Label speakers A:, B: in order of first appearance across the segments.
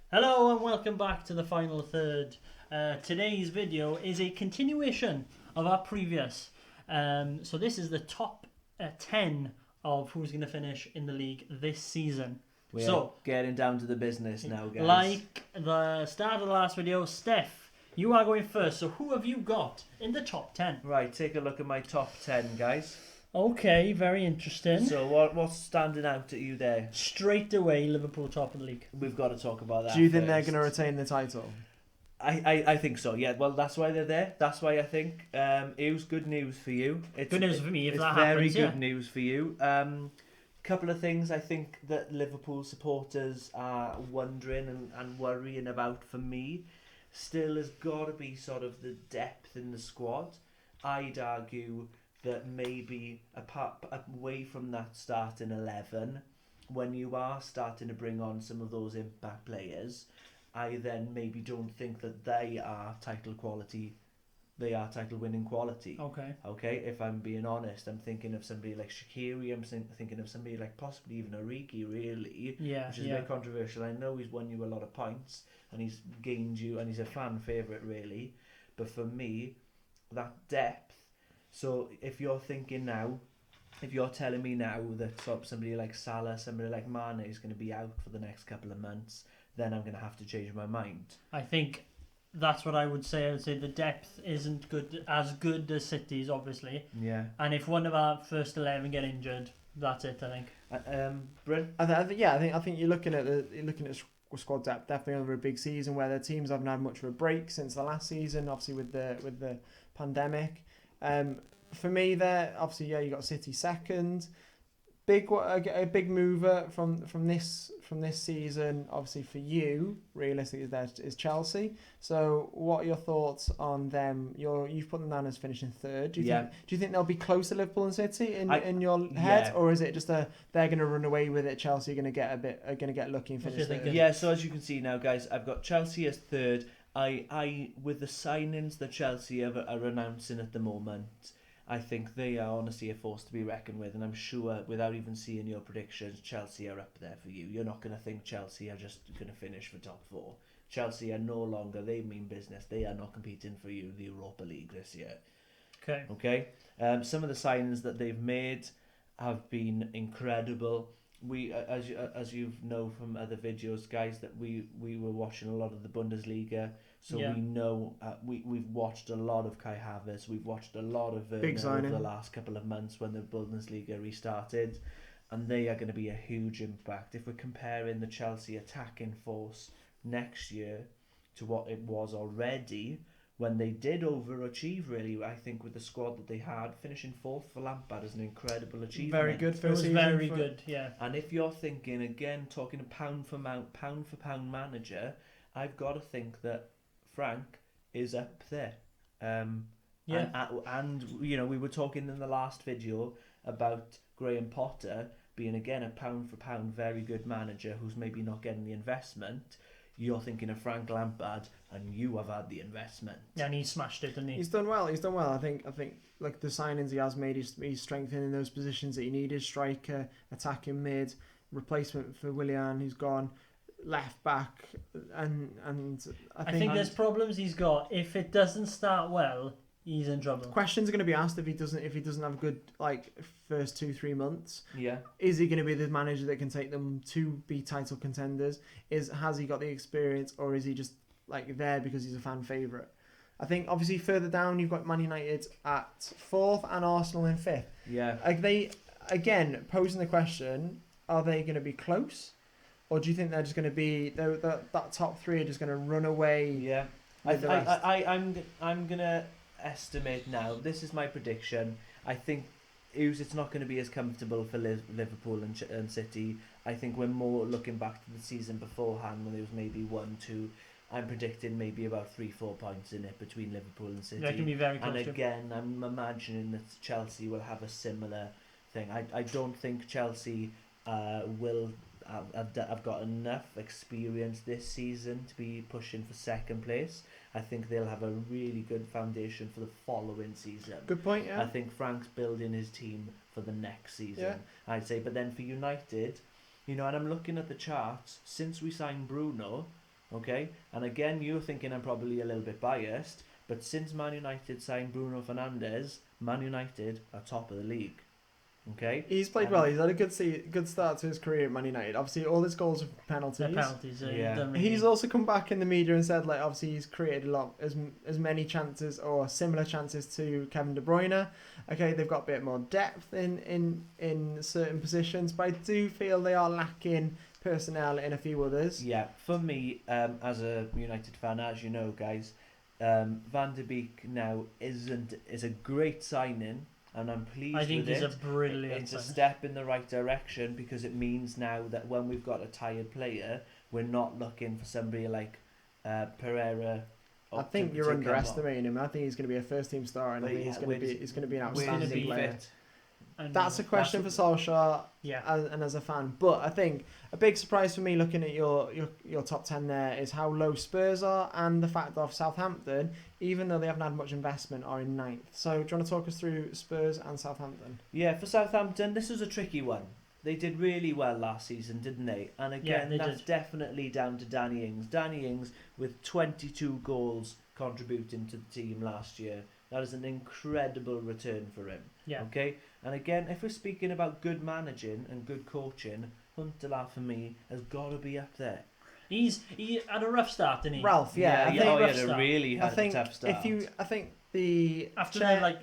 A: Hello and welcome back to the final third. Today's video is a continuation of our previous. So this is the top 10 of who's going to finish in the league this season.
B: We're getting down to the business now, guys.
A: Like the start of the last video, Steph, you are going first. So who have you got in the top 10?
B: Right, take a look at my top 10, guys.
A: Okay, very interesting.
B: So what's standing out at you there?
A: Straight away, Liverpool top of the league.
B: We've got to talk about that.
C: Do you think they're
B: first.
C: going to retain the title?
B: I think so, yeah. Well, that's why they're there. That's why I think it was good news for you. It's
A: Good news for me if
B: it's
A: that
B: very
A: happens,
B: good
A: yeah.
B: news for you. Couple of things I think that Liverpool supporters are wondering and worrying about for me still has got to be sort of the depth in the squad. I'd argue that maybe away from that starting 11, when you are starting to bring on some of those impact players, I then maybe don't think that they are title winning quality. Okay, if I'm being honest, I'm thinking of somebody like Shaqiri, I'm thinking of somebody like possibly even Origi, really,
A: Yeah,
B: which is a bit controversial. I know he's won you a lot of points and he's gained you, and he's a fan favourite, really, but for me, that depth. So if you're telling me now that somebody like Salah, somebody like Mane is going to be out for the next couple of months, then I'm going to have to change my mind.
A: I think that's what I would say. I would say the depth isn't as good as City's, obviously.
B: Yeah.
A: And if one of our first 11 get injured, that's it, I think.
B: Bryn?
C: I think you're looking at squad depth definitely over a big season where the teams haven't had much of a break since the last season, obviously with the pandemic. For me, there obviously you got City second. A big mover from this season, obviously for you, realistically, is Chelsea. So, what are your thoughts on them? You've put them down as finishing third. Do you think they'll be close to Liverpool and City in your head, or is it just they're going to run away with it? Chelsea are going to get lucky and finish third?
B: Yeah. So as you can see now, guys, I've got Chelsea as third. I with the signings that Chelsea are announcing at the moment, I think they are honestly a force to be reckoned with, and I'm sure, without even seeing your predictions, Chelsea are up there for you. You're not going to think Chelsea are just going to finish for top four. Chelsea are no longer, they mean business. They are not competing for you, the Europa League this year. Okay. Some of the signings that they've made have been incredible. We, as you know from other videos, guys, that we were watching a lot of the Bundesliga. So we know we've watched a lot of Kai Havertz, we've watched a lot of Werner over the last couple of months when the Bundesliga restarted, and they are going to be a huge impact. If we're comparing the Chelsea attacking force next year to what it was already, when they did overachieve, really, I think with the squad that they had, finishing fourth for Lampard is an incredible achievement.
C: Very good for
A: It was very good, yeah.
B: And if you're thinking, again, talking pound for pound manager, I've got to think that Frank is up there. And you know, we were talking in the last video about Graham Potter being, again, a pound for pound very good manager who's maybe not getting the investment. You're thinking of Frank Lampard, and you have had the investment.
A: Yeah, and he smashed it, didn't he?
C: He's done well. I think like the signings he has made, he's strengthening those positions that he needed: striker, attacking mid, replacement for Willian, who's gone, left back, and
A: I think there's problems he's got. If it doesn't start well, he's in trouble.
C: Questions are going to be asked if he doesn't have a good first 2-3 months.
B: Yeah.
C: Is he going to be the manager that can take them to be title contenders? Has he got the experience, or is he just there because he's a fan favourite? I think obviously further down you've got Man United at fourth and Arsenal in fifth.
B: Yeah.
C: They again posing the question: are they going to be close, or do you think they're just going to be that top three are just going to run away?
B: Yeah. I'm gonna estimate now. This is my prediction. I think it's not going to be as comfortable for Liverpool and City. I think we're more looking back to the season beforehand when there was maybe 1-2. I'm predicting maybe about 3-4 points in it between Liverpool and City.
A: That can be very close.
B: And again, I'm imagining that Chelsea will have a similar thing. I don't think Chelsea will have got enough experience this season to be pushing for second place. I think they'll have a really good foundation for the following season.
C: Good point, yeah.
B: I think Frank's building his team for the next season,
C: Yeah.
B: I'd say. But then for United, and I'm looking at the charts, since we signed Bruno, Okay, and again, you're thinking I'm probably a little bit biased, but since Man United signed Bruno Fernandes, Man United are top of the league. Okay,
C: He's played well. He's had a good start to his career at Man United. Obviously, all his goals are penalties.
A: The penalties.
B: Yeah.
A: Done really.
C: He's also come back in the media and said, like, obviously he's created a lot, as many chances or similar chances to Kevin De Bruyne. Okay, they've got a bit more depth in certain positions, but I do feel they are lacking personnel in a few others.
B: yeah. For me, as a United fan, as you know, guys, Van de Beek now is a great signing, and I'm pleased
A: I think
B: with
A: he's
B: it.
A: a brilliant.
B: It's a
A: signing.
B: step in the right direction because it means now that when we've got a tired player, we're not looking for somebody like Pereira.
C: I think you're underestimating him. I think he's going to be a first team star, and I
B: But
C: think
B: yeah,
C: he's going to be an
A: Where's he
C: outstanding
A: gonna be
C: player.
B: fit?
A: And,
C: That's a question for Solskjaer
A: Yeah.
C: and as a fan. But I think a big surprise for me looking at your top 10 there is how low Spurs are, and the fact of Southampton, even though they haven't had much investment, are in 9th. So do you want to talk us through Spurs and Southampton?
B: Yeah, for Southampton, this was a tricky one. They did really well last season, didn't they? And again,
A: they
B: that's
A: did.
B: definitely down to Danny Ings. Danny Ings with 22 goals contributing to the team last year. That is an incredible return for him.
A: Yeah.
B: Okay, and again, if we're speaking about good managing and good coaching, Huntelaar for me has got to be up there.
A: He had a rough start, didn't he?
C: Ralph, yeah. I
B: he
C: think,
A: rough
B: had a
A: start.
B: really
C: I
B: had
C: think
B: a tough start.
C: I think the
A: After
C: chair-
A: they like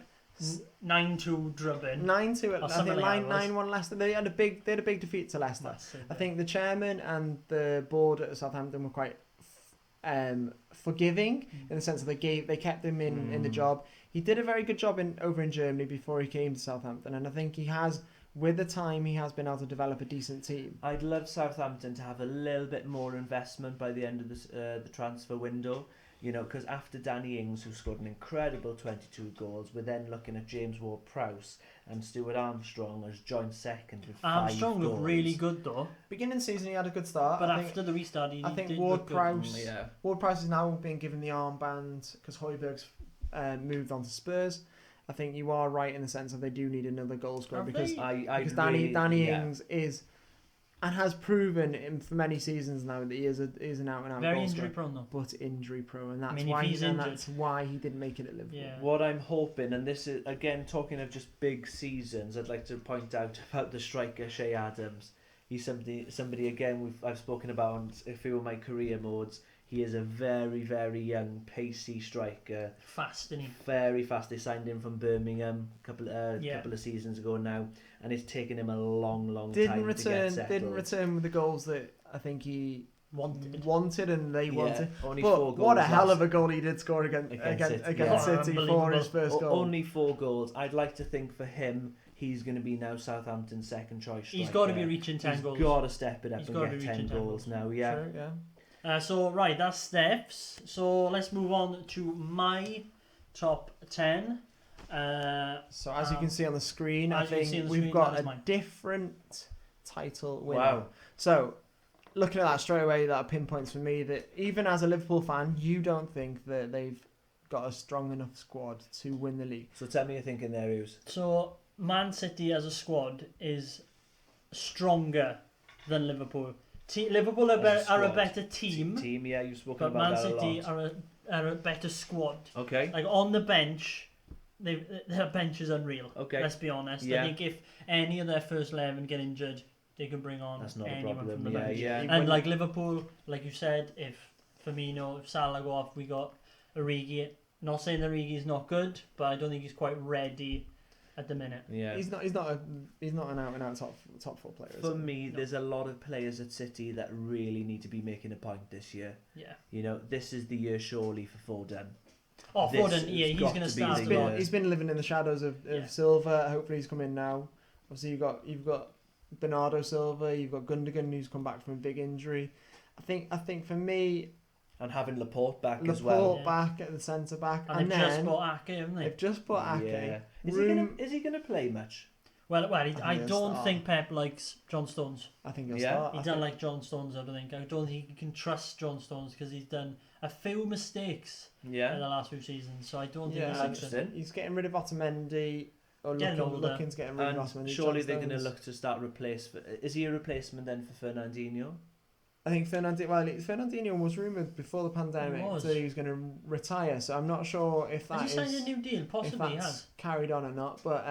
A: 9-2 drubbing.
C: 9-2,
A: Or
C: I
A: something
C: think
A: like that it was.
C: 9-1 Leicester. They had a big defeat to Leicester.
A: Massive,
C: I think the chairman and the board at Southampton were quite forgiving in the sense that they kept him in the job. He did a very good job over in Germany before he came to Southampton, and I think he has, with the time, he has been able to develop a decent team.
B: I'd love Southampton to have a little bit more investment by the end of the transfer window. You know, because after Danny Ings, who scored an incredible 22 goals, we're then looking at James Ward-Prowse and Stuart Armstrong as joint second with 5
A: Armstrong
B: goals.
A: looked really good though,
C: Beginning of the season, he had a good start.
A: but
C: I
A: after the restart, he
C: I think
A: did look good.
C: Ward-Prowse
B: Yeah.
C: Ward-Prowse is now being given the armband because Højbjerg's moved on to Spurs. I think you are right in the sense that they do need another goal scorer
A: Have
C: because
A: they?
C: because Danny Ings is and has proven for many seasons now that he is an out and out
A: Very
C: goal
A: injury
C: scorer,
A: prone though.
C: but injury prone, and that's
A: I mean,
C: why
A: if he's injured-
C: that's why he didn't make it at Liverpool.
A: Yeah.
B: What I'm hoping, and this is again talking of just big seasons, I'd like to point out about the striker Shea Adams. He's somebody again I've spoken about on a few of my career modes. He is a very, very young, pacey striker.
A: Fast, isn't he?
B: Very fast. They signed him from Birmingham couple of seasons ago now, and it's taken him a long time to get settled.
C: Didn't return with the goals that I think he
A: Wanted.
C: and they wanted.
B: Only
C: But
B: 4 goals.
C: what a hell
B: last-
C: of a goal he did score against
B: Against
C: City
A: City.
C: for his
A: Unbelievable.
C: first goal.
B: Only 4 goals. I'd like to think for him, he's going to be now Southampton's second choice striker.
A: He's got to be reaching 10 goals.
B: He's got to step it up
A: He's
B: and
A: gotta
B: get
A: be
B: 10
A: reaching 10
B: goals
A: goals.
B: now. Yeah.
C: True, yeah.
A: So right, that's Steph's. So let's move on to my top 10.
C: So as you can see on the screen, I
A: as you can see
C: think
A: on the
C: we've
A: screen,
C: got
A: that is
C: a
A: mine.
C: different title winner.
B: Wow.
C: So looking at that straight away, that pinpoints for me that even as a Liverpool fan, you don't think that they've got a strong enough squad to win the league.
B: So tell me your thinking there, Hughes.
A: So Man City as a squad is stronger than Liverpool. Liverpool are
B: As a
A: a
B: squad.
A: better team,
B: Team, yeah, you've spoken
A: but
B: about
A: Man
B: that
A: City
B: a lot.
A: are a better squad.
B: Okay.
A: Like on the bench, their bench is unreal.
B: Okay.
A: Let's be honest.
B: Yeah.
A: I think if any of their first 11 get injured, they can bring on
B: That's not a
A: anyone
B: problem.
A: from the
B: Yeah,
A: bench.
B: yeah.
A: And like Liverpool, like you said, if Firmino, if Salah go off, we got Origi. Not saying Origi is not good, but I don't think he's quite ready at the minute.
B: Yeah.
C: He's not an out and out top 4 player.
B: For
C: is he?
B: me,
A: No.
B: there's a lot of players at City that really need to be making a point this year.
A: Yeah.
B: You know, this is the year surely for Foden.
A: Oh,
B: This
A: Foden,
B: has
A: yeah, he's
B: got
A: going to
B: to be
A: start.
B: the
A: a
B: year.
A: lot.
C: He's been living in the shadows of
A: Yeah.
C: Silva. Hopefully he's come in now. Obviously you've got Bernardo Silva. You've got Gundogan who's come back from a big injury. I think for me,
B: And having Laporte back as
C: Laporte
B: well.
A: Yeah.
C: back at the centre back,
A: And
C: and
A: they've just
C: then
A: bought Ake, haven't they?
C: they've just bought Ake.
B: Yeah.
C: Room-
B: Is he gonna play much?
A: Well,
C: I
A: I
C: think
A: don't
C: he'll
A: think Pep likes John Stones.
C: I think he'll
B: Yeah.
C: start.
A: He
C: I
A: doesn't
C: think-
A: like John Stones, I don't think. I don't think you can trust John Stones because he's done a few mistakes in the
B: Yeah.
A: last few seasons. So I don't think
C: Yeah,
A: he likes it.
B: interesting.
C: He's getting rid of Otamendi, or
A: Getting older.
C: looking to get rid of
B: And
C: Otamendi.
B: surely
C: John
B: they're going to
C: Stones.
B: look to start replace. Is he a replacement then for Fernandinho?
C: I think Fernandinho was rumoured before the pandemic that he was going to retire, so I'm not sure if that
A: Has he signed a new deal? Possibly he has.
C: Carried on or not. But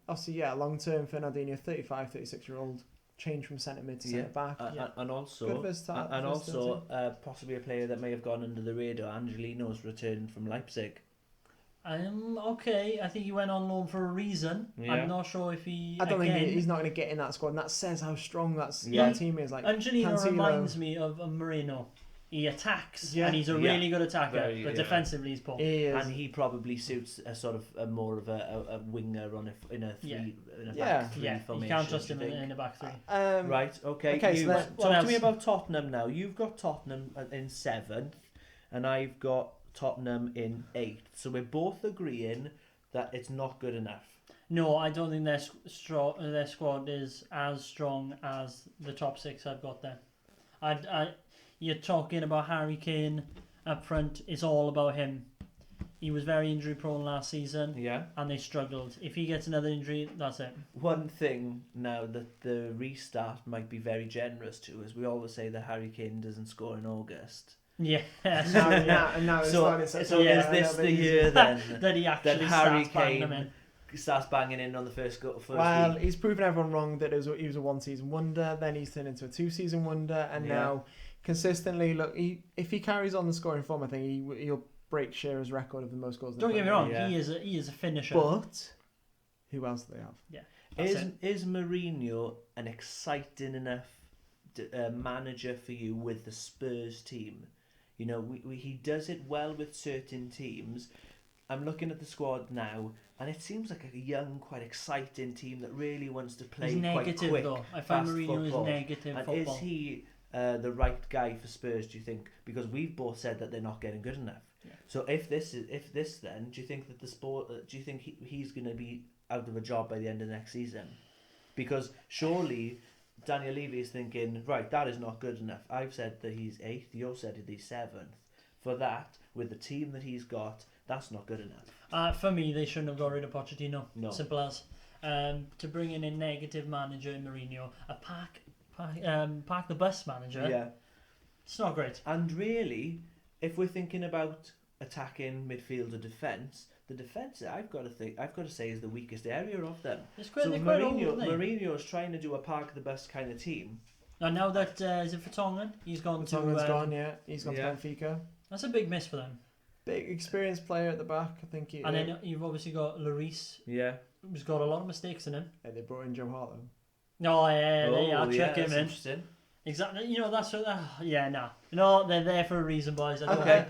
C: obviously, yeah, long term, Fernandinho, 35, 36-year-old, change from centre mid to centre back.
B: And also, possibly a player that may have gone under the radar. Angelino's returned from Leipzig.
A: Okay, I think he went on loan for a reason.
B: Yeah.
A: I'm not sure if he.
C: I don't think he's not going to get in that squad, and that says how strong that team is. Like
A: Angelino reminds me of Moreno. He attacks, and he's a really good attacker, but defensively he's poor.
B: And he probably suits a sort of more of a winger in a back three formation.
A: You can't trust him in a back three.
B: Right, okay.
A: So
B: talk to me about Tottenham now. You've got Tottenham in 7th, and I've got Tottenham in 8th. So we're both agreeing that it's not good enough.
A: No, I don't think their squad is as strong as the top 6 I've got there. You're talking about Harry Kane up front. It's all about him. He was very injury prone last season.
B: Yeah.
A: And they struggled. If he gets another injury, that's it.
B: One thing now that the restart might be very generous to is we always say that Harry Kane doesn't score in August.
A: Yeah.
B: So is this the year then
A: that he actually
B: Harry
A: starts banging them in?
B: Starts banging in on the first
C: Well,
B: week?
C: he's proven everyone wrong that he was a 1-season wonder. Then he's turned into a 2-season wonder, and now consistently, look, if he carries on the scoring form, I think he'll break Shearer's record of the most goals.
A: Don't get me wrong, he is a finisher.
C: But who else do they have?
A: Yeah.
B: Is Mourinho an exciting enough manager for you with the Spurs team? You know, he does it well with certain teams. I'm looking at the squad now, and it seems like a young, quite exciting team that really wants to play quite quick,
A: though. I find Mourinho is negative
B: and
A: football.
B: Is he the right guy for Spurs, do you think? Because we've both said that they're not getting good enough. Yeah. So if this then, do you think that do you think he's going to be out of a job by the end of next season? Because surely Daniel Levy is thinking, right, that is not good enough. I've said that he's 8th. You said that he's 7th. For that, with the team that he's got, that's not good enough.
A: For me, they shouldn't have got rid of Pochettino.
B: No.
A: Simple as. To bring in a negative manager in Mourinho, a park the bus manager.
B: Yeah.
A: It's not great.
B: And really, if we're thinking about attacking midfield or defence, the defence I've got to say is the weakest area of them. Mourinho is trying to do a park the bus kind of team.
A: And now that is it Vertonghen? He's gone to.
C: Vertonghen's gone, yeah. He's gone to Benfica.
A: That's a big miss for them.
C: Big experienced player at the back, I think.
A: Then you've obviously got Lloris.
B: Yeah.
A: Who's got a lot of mistakes in him.
C: Yeah, they brought in Joe Hart though.
A: No, chuck him in.
B: Interesting.
A: Exactly. You know, that's what. No, they're there for a reason, boys.
B: I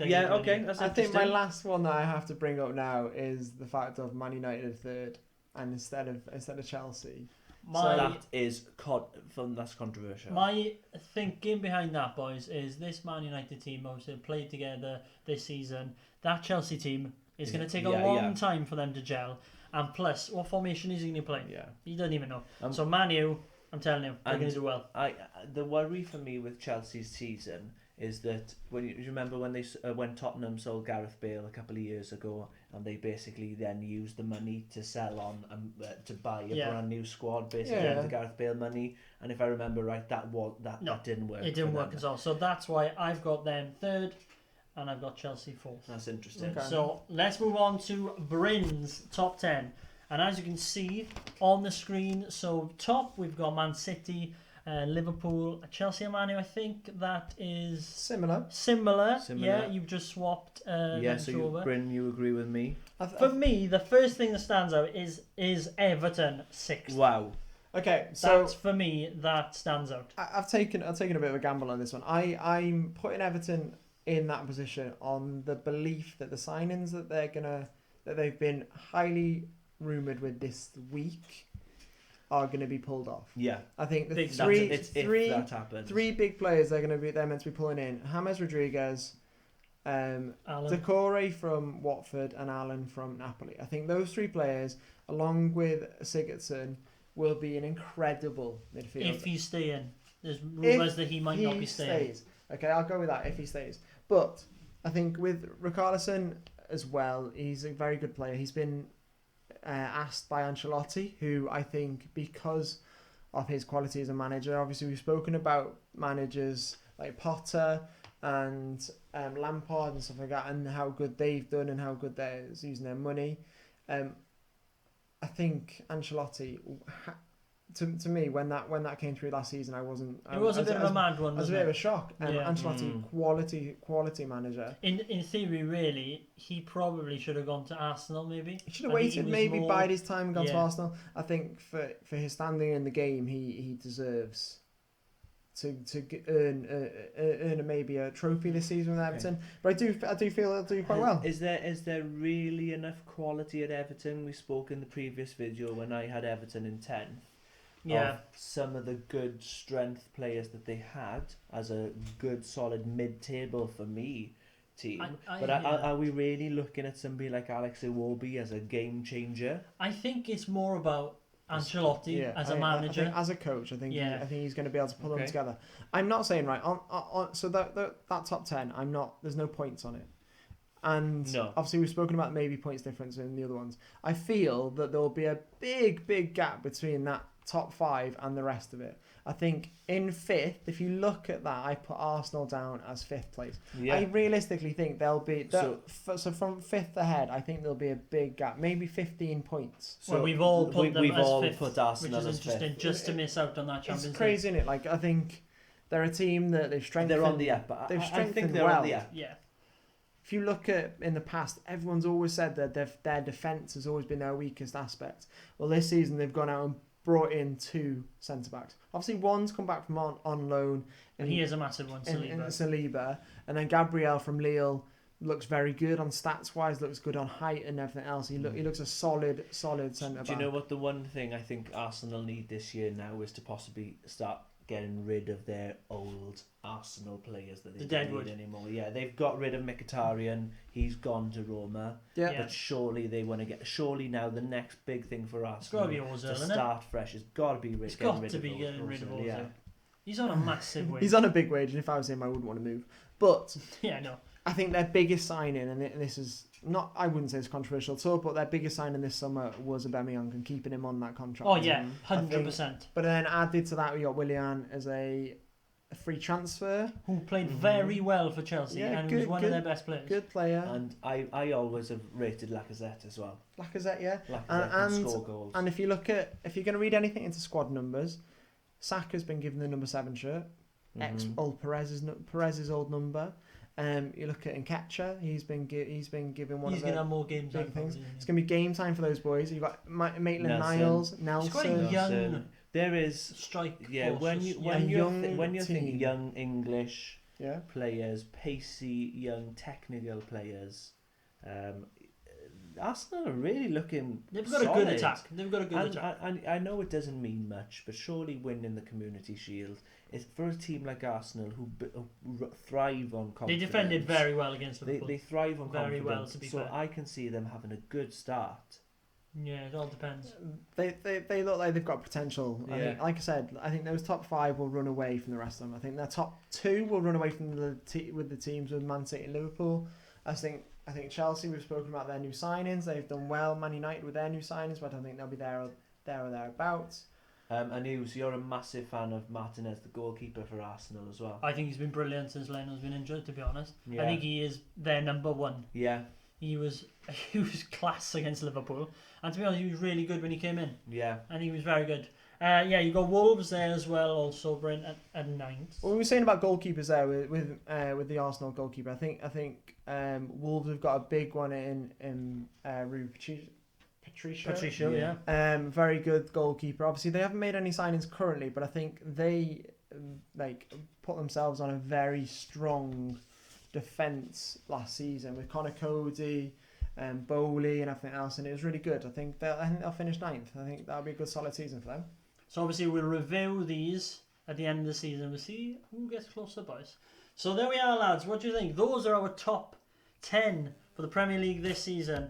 C: think my last one that I have to bring up now is the fact of Man United 3rd, and instead of Chelsea.
B: That's controversial.
A: My thinking behind that, boys, is this Man United team obviously played together this season. That Chelsea team is going to take a long time for them to gel. And plus, what formation is he going to play?
B: Yeah.
A: He doesn't even know. So Man U, I'm telling you, they're going to do well.
B: The worry for me with Chelsea's season is that when you remember when Tottenham sold Gareth Bale a couple of years ago, and they basically then used the money to sell on to buy a brand new squad basically with the Gareth Bale money, and if I remember right, that didn't work.
A: It didn't work at all. So that's why I've got them 3rd, and I've got Chelsea 4th.
B: That's interesting.
A: Okay. So let's move on to Bryn's top 10. And as you can see on the screen, so top we've got Man City, Liverpool, Chelsea and Man U. I think that is
C: similar.
A: Yeah, you've just swapped.
B: So Bryn, you agree with me?
A: For me, the first thing that stands out is Everton 6th.
B: Wow.
C: Okay, so
A: that's for me that stands out.
C: I've taken a bit of a gamble on this one. I'm putting Everton in that position on the belief that the signings that they've been highly rumoured with this week are going to be pulled off.
B: Yeah,
C: I think the
B: if that happens,
C: 3 big players they're meant to be pulling in: James Rodriguez, Decore from Watford, and Allen from Napoli. I think those 3 players, along with Sigurdsson, will be an incredible midfielder.
A: If he's staying, there's rumours that he might not be staying.
C: Okay, I'll go with that if he stays. But I think with Richarlison as well, he's a very good player. He's been asked by Ancelotti, who I think, because of his quality as a manager, obviously we've spoken about managers like Potter and Lampard and stuff like that, and how good they've done and how good they're using their money. I think Ancelotti, to me, when that came through last season, I wasn't.
A: It was a bit of a mad one.
C: It was a bit of a shock.
A: Yeah.
C: Ancelotti, quality manager.
A: In theory, really, he probably should have gone to Arsenal. Maybe
C: He should have
A: I think he
C: waited,
A: was
C: maybe
A: more-
C: bide his time and gone to
A: Yeah.
C: Arsenal. I think for his standing in the game, he deserves to earn maybe a trophy this season with Everton. But I do feel they'll do quite well.
B: Is there really enough quality at Everton? We spoke in the previous video when I had Everton in 10th.
A: Yeah.
B: Of some of the good strength players that they had as a good solid mid-table for me team. But are we really looking at somebody like Alex Iwobi as a game changer?
A: I think it's more about Ancelotti as a
C: I
A: manager.
C: think as a coach, I think he's going to be able to pull them
B: Okay.
C: together. I'm not saying right on so that top 10. I'm not. There's no points on it. And
B: No.
C: obviously we've spoken about maybe points difference in the other ones. I feel that there will be a big gap between that top 5 and the rest of it. I think in 5th, if you look at that, I put Arsenal down as 5th place.
B: Yeah.
C: I realistically think there'll be
B: So
C: from 5th ahead. I think there'll be a big gap, maybe 15 points.
A: Well, we've all put them
B: we've
A: as
B: all
A: fifth,
B: put Arsenal
A: which is
B: as
A: interesting,
B: fifth.
A: just to miss out on that Champions
C: It's crazy, isn't it? Like I think they're a team that they've strengthened.
B: They're on the up.
C: They've
B: I think
C: strengthened
B: they're
C: well.
B: on the up.
A: League. Yeah.
C: If you look at in the past, everyone's always said that their defence has always been their weakest aspect. Well, this season they've gone out and brought in 2 centre backs. Obviously, one's come back from on loan,
A: And he is a massive one,
C: in
A: Saliba.
C: Saliba, and then Gabriel from Lille looks very good on stats wise. Looks good on height and everything else. He looks a solid centre back.
B: Do you know what the one thing I think Arsenal need this year now is to possibly start getting rid of their old Arsenal players that they
A: The
B: don't
A: Deadwood.
B: need anymore. Yeah, they've got rid of Mkhitaryan. He's gone to Roma.
C: Yeah.
A: Yeah.
B: But surely they want to get. Surely now the next big thing for
A: It's got to
B: Arsenal
A: be
B: to
A: Ozil, isn't it?
B: start fresh has got to be
A: It's
B: getting
A: got
B: rid
A: to
B: of
A: be
B: Ozil,
A: getting rid of Ozil.
B: Yeah.
A: He's on a massive wage.
C: He's on a big wage, and if I was him, I wouldn't want to move. But
A: Yeah, no.
C: I think their biggest signing, and this is not, I wouldn't say it's controversial at all, but their biggest signing this summer was Aubameyang and keeping him on that contract.
A: Oh, yeah,
C: I think-
A: 100%.
C: But then added to that, we got Willian as a free transfer.
A: Who played very well for Chelsea
C: Yeah,
A: and was
C: good-
A: one
C: good-
A: of their best players.
C: Good player.
B: And I always have rated Lacazette as well.
C: Lacazette, yeah.
B: Lacazette can
C: And-
B: score goals.
C: And if you're going to read anything into squad numbers, Saka's been given the number 7 shirt. Old Perez's old number. You look at Nketiah, he's been given one
A: He's
C: of
A: going to
C: the
A: have more games.
C: big
A: than
C: things.
A: probably,
C: It's going to be game time for those boys. You've got Maitland-Niles,
A: quite
C: Nelson.
A: a young
B: There is
A: strike.
B: yeah
A: force,
B: when
A: just
B: you
A: young.
B: when you
C: team.
B: think young English
C: Yeah.
B: players, pacey young technical players, Arsenal are really looking.
A: They've got a
B: solid.
A: good attack. They've got a good attack.
B: And I know it doesn't mean much, but surely winning the Community Shield is for a team like Arsenal who thrive on confidence.
A: They defended very well against Liverpool.
B: They thrive on
A: Very
B: confidence.
A: well, to be
B: so
A: fair.
B: I can see them having a good start.
A: Yeah, it all depends.
C: They look like they've got potential. I
B: Yeah.
C: think, like I said, I think those top 5 will run away from the rest of them. I think their top 2 will run away from the teams with Man City and Liverpool. I think Chelsea, we've spoken about their new signings. They've done well. Man United with their new signings, but I don't think they'll be there or thereabouts.
B: And you're a massive fan of Martinez, the goalkeeper for Arsenal as well.
A: I think he's been brilliant since Leno's been injured, to be honest.
B: Yeah.
A: I think he is their number one.
B: Yeah,
A: He was class against Liverpool. And to be honest, he was really good when he came in.
B: yeah.
A: And he was very good. You got Wolves there as well, also, Brent, at 9th.
C: Well, we were saying about goalkeepers there with the Arsenal goalkeeper. I think Wolves have got a big one in Rui Patricio.
A: Yeah.
C: Very good goalkeeper. Obviously, they haven't made any signings currently, but I think they put themselves on a very strong defence last season with Connor Cody, Bowley, and everything else, and it was really good. I think they'll finish 9th. I think that'll be a good solid season for them.
A: So obviously we'll review these at the end of the season. We'll see who gets closer, boys. So there we are, lads. What do you think? Those are our top 10 for the Premier League this season.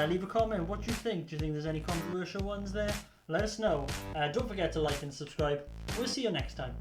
A: Leave a comment. What do you think? Do you think there's any controversial ones there? Let us know. Don't forget to like and subscribe. We'll see you next time.